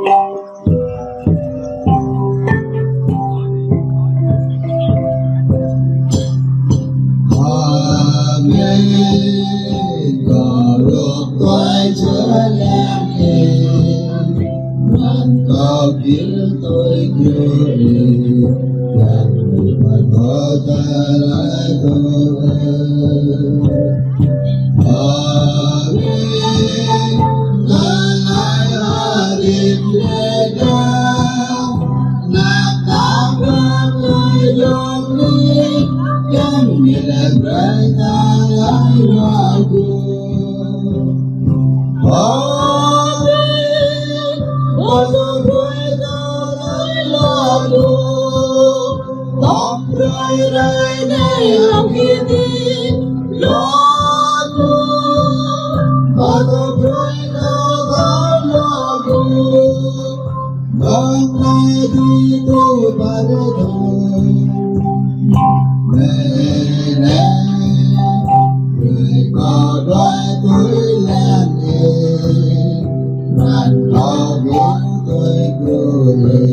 Có lúc tôi chưa làm em, bạn có biết tôi kêu em, làm người mà có ta lại tôi. Ta lại ở đêm lê đau, là ta vẫn người dòng đi, chẳng biết là rơi ta lại hoa cuộc. Ôi tôi vui ta lại lo buồn, tóc rơi rơi đây lòng kia đi lo buồn. Ôi tôi vui ta lo buồn, hôm nay đi tôi bắt đầu về đây. Người có đói tôi làm em, bạn có biết tôi cười.